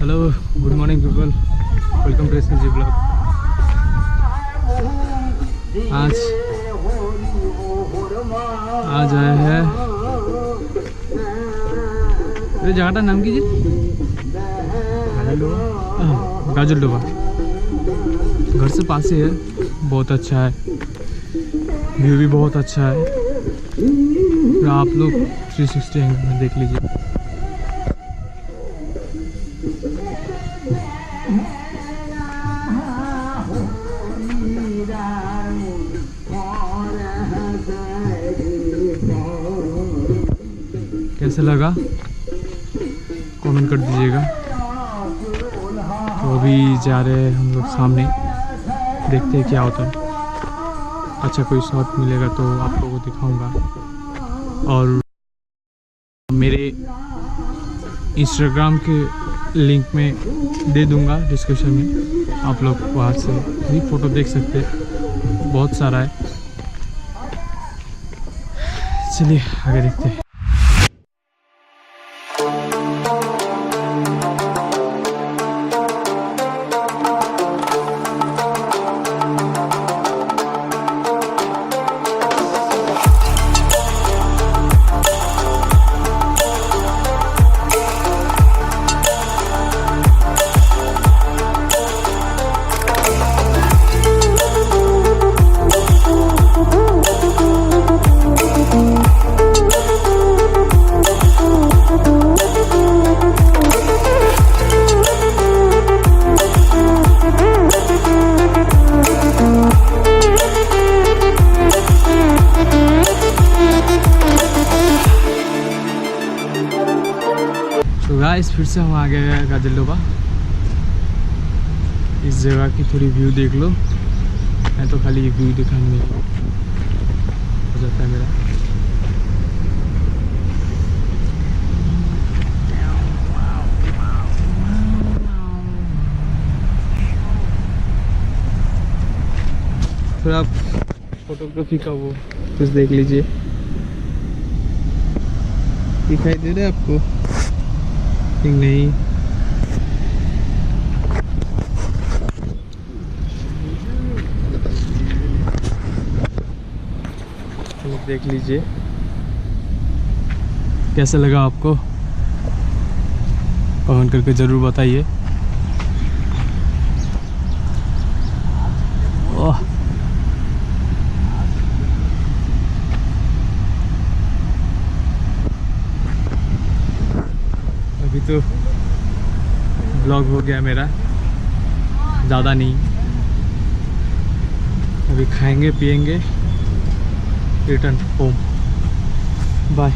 Hello good morning people, welcome to SG blog. आज आए हैं, ये जगह का नाम कीजिए, गाजलडोबा। घर से पास ही है, बहुत अच्छा है, व्यू भी बहुत अच्छा है। आप लोग 360 एंगल में देख लीजिए। कैसा लगा कमेंट कर दीजिएगा। तो अभी जा रहे हैं हम लोग सामने, देखते हैं क्या होता है। अच्छा कोई शॉट मिलेगा तो आप लोगों को दिखाऊंगा, और मेरे इंस्टाग्राम के लिंक में दे दूंगा डिस्क्रिप्शन में, आप लोग वहाँ से भी फ़ोटो देख सकते हैं, बहुत सारा है। चलिए आगे देखते हैं। गाइस फिर से हम आ गए हैं गाजलडोबा। इस जगह की थोड़ी व्यू देख लो। मैं तो खाली व्यू दिखाने में हो जाता है मेरा। फिर आप फोटोग्राफी का वो कुछ देख लीजिए, दिखाई दे रहा है आपको? नहीं, तो देख लीजिए कैसा लगा आपको, कमेंट करके ज़रूर बताइए। ओह अभी तो ब्लॉग हो गया मेरा, ज़्यादा नहीं। अभी खाएंगे पिएंगे, रिटर्न होम। बाय।